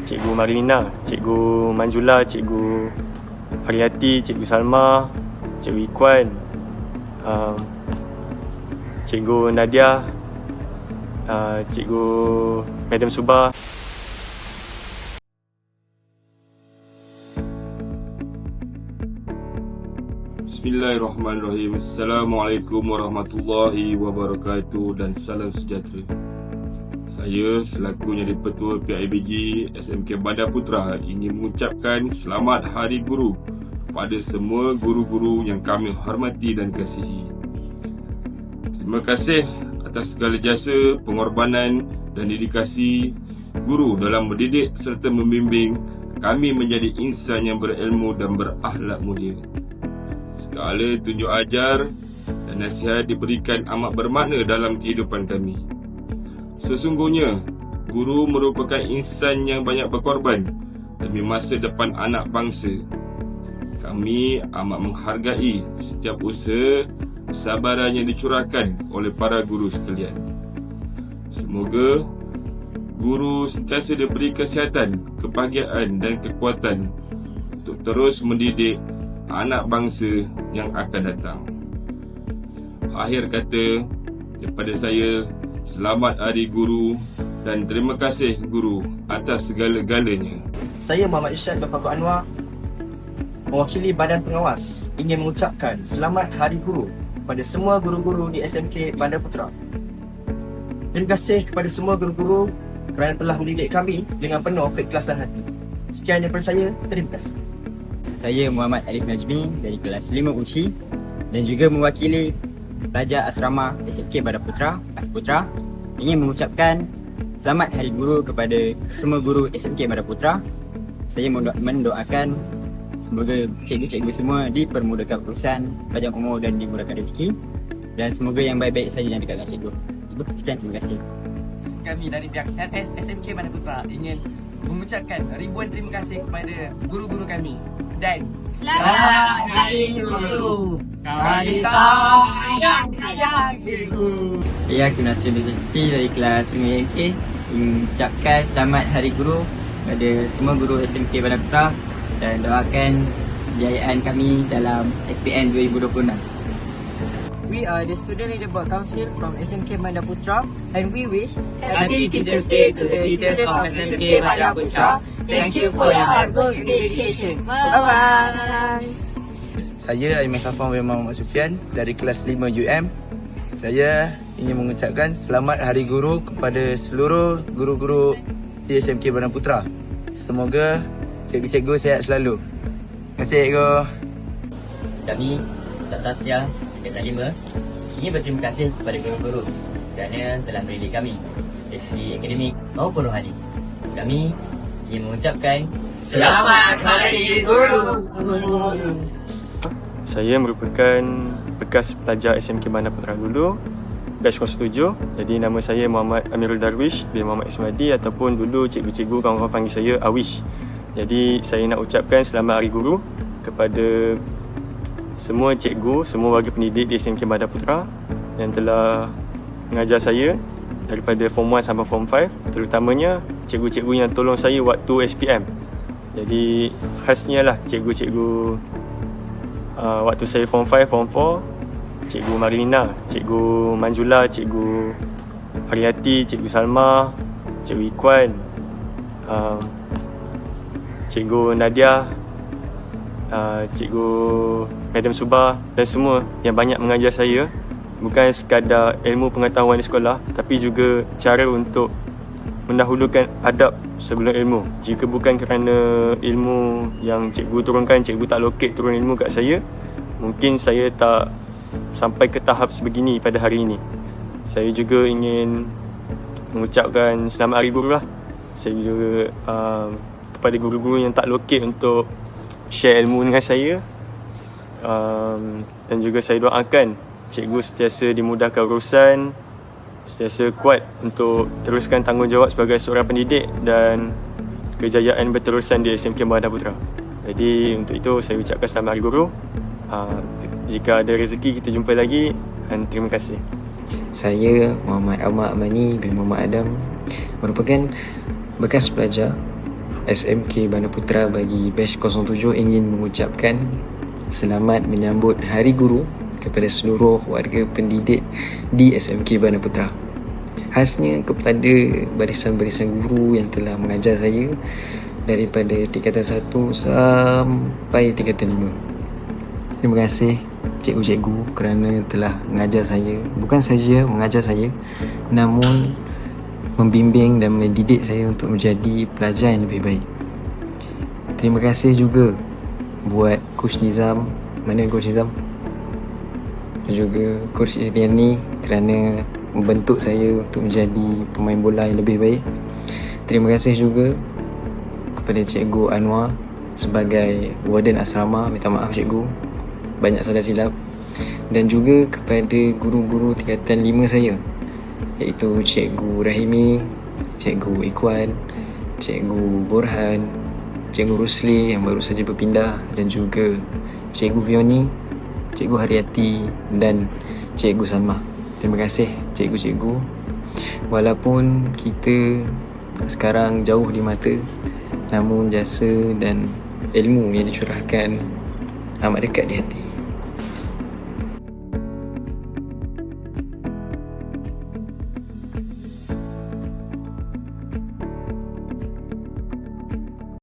Cikgu Marina, Cikgu Manjula, Cikgu Haryati, Cikgu Salma, Cikgu Ikhwan, Cikgu Nadia, Cikgu Madam Subah. Bismillahirrahmanirrahim. Assalamualaikum warahmatullahi wabarakatuh dan salam sejahtera. Saya selaku Jadi Petua PIBG SMK Bandar Putra ingin mengucapkan selamat Hari Guru pada semua guru-guru yang kami hormati dan kasihi. Terima kasih atas segala jasa, pengorbanan dan dedikasi guru dalam mendidik serta membimbing kami menjadi insan yang berilmu dan berakhlak mulia. Segala tunjuk ajar dan nasihat diberikan amat bermakna dalam kehidupan kami. Sesungguhnya, guru merupakan insan yang banyak berkorban demi masa depan anak bangsa. Kami amat menghargai setiap usaha kesabaran yang dicurahkan oleh para guru sekalian. Semoga guru sentiasa diberi kesihatan, kebahagiaan dan kekuatan untuk terus mendidik anak bangsa yang akan datang. Akhir kata daripada saya, selamat Hari Guru dan terima kasih guru atas segala-galanya. Saya Muhammad Isyad bin Fakul Anwar, mewakili Badan Pengawas, ingin mengucapkan selamat Hari Guru kepada semua guru-guru di SMK Bandar Putra. Terima kasih kepada semua guru-guru kerana telah mendidik kami dengan penuh keikhlasan hati. Sekian daripada saya, terima kasih. Saya Muhammad Arif Najmi dari kelas 5 USI dan juga mewakili pelajar asrama SMK Bandar Putra, Asputra, ingin mengucapkan selamat Hari Guru kepada semua guru SMK Bandar Putra. Saya mendoakan semoga cikgu-cikgu semua dipermudahkan urusan, panjang umur dan dimurahkan rezeki, dan semoga yang baik-baik saja yang dekat dengan cikgu. Sekian, terima kasih. Kami dari pihak LS SMK Bandar Putra ingin mengucapkan ribuan terima kasih kepada guru-guru kami. Dan Selamat Hari Guru. Kami sayang cikgu. Saya Kunasir Zulfi dari kelas 5 YK ingin mengucapkan selamat Hari Guru kepada semua guru SMK Bandar Putra dan doakan kejayaan kami dalam SPM 2026. We are the Student Leader Board Council from SMK Bandar Putra and we wish Happy Teachers Day to the teachers of SMK Bandar Putra. Thank you for your hard work and dedication. Bye-bye. Saya Aiman Khafam bin Muhammad Sufian dari kelas 5 UM. Saya ingin mengucapkan selamat Hari Guru kepada seluruh guru-guru di SMK Bandar Putra. Semoga cikgu-cikgu sihat selalu. Terima kasih cikgu. Kami, Ustaz Sasya, Tingkatan 5, ingin berterima kasih kepada guru-guru kerana telah mendidik kami dari segi akademik maupun rohani. Kami ingin mengucapkan Selamat Hari Guru. Saya merupakan bekas pelajar SMK Bandar Putra dulu, batch 07. Jadi nama saya Muhammad Amirul Darwish bin Muhammad Ismadi, ataupun dulu cikgu-cikgu kawan-kawan panggil saya Awish. Jadi saya nak ucapkan selamat Hari Guru kepada semua cikgu, semua warga pendidik di SMK Bandar Putra yang telah mengajar saya daripada Form 1 sampai Form 5, terutamanya cikgu-cikgu yang tolong saya waktu SPM. Jadi khasnya lah cikgu-cikgu waktu saya Form 5, Form 4, Cikgu Marina, Cikgu Manjula, Cikgu Haryati, Cikgu Salma, Cikgu Ikhwan, Cikgu Nadia, Cikgu Madam Subah dan semua yang banyak mengajar saya, bukan sekadar ilmu pengetahuan di sekolah tapi juga cara untuk mendahulukan adab sebelum ilmu. Jika bukan kerana ilmu yang cikgu turunkan, cikgu tak lokek turun ilmu kat saya, mungkin saya tak sampai ke tahap sebegini pada hari ini. Saya juga ingin mengucapkan selamat Hari Guru lah. Saya juga kepada guru-guru yang tak lokek untuk share ilmu dengan saya, dan juga saya doakan cikgu sentiasa dimudahkan urusan, sentiasa kuat untuk teruskan tanggungjawab sebagai seorang pendidik dan kejayaan berterusan di SMK Bandar Putra. Jadi untuk itu saya ucapkan selamat Hari Guru. Jika ada rezeki kita jumpa lagi, dan terima kasih. Saya Muhammad Ahmad Amani bin Muhammad Adam, merupakan bekas pelajar SMK Bandar Putra bagi batch 07 ingin mengucapkan selamat menyambut Hari Guru kepada seluruh warga pendidik di SMK Bandar Putra. Khasnya kepada barisan-barisan guru yang telah mengajar saya daripada tingkatan 1 sampai tingkatan 5. Terima kasih cikgu-cikgu kerana telah mengajar saya, bukan saja mengajar saya, namun membimbing dan mendidik saya untuk menjadi pelajar yang lebih baik. Terima kasih juga buat Coach Nizam, mana Coach Nizam? Dan juga Coach Izliani kerana membentuk saya untuk menjadi pemain bola yang lebih baik. Terima kasih juga kepada Cikgu Anwar sebagai warden asrama. Minta maaf cikgu, banyak salah silap. Dan juga kepada guru-guru tingkatan 5 saya, iaitu Cikgu Rahimi, Cikgu Ikhwan, Cikgu Borhan, Cikgu Rusli yang baru saja berpindah, dan juga Cikgu Vioni, Cikgu Haryati dan Cikgu Salma. Terima kasih cikgu-cikgu. Walaupun kita sekarang jauh di mata, namun jasa dan ilmu yang dicurahkan amat dekat di hati.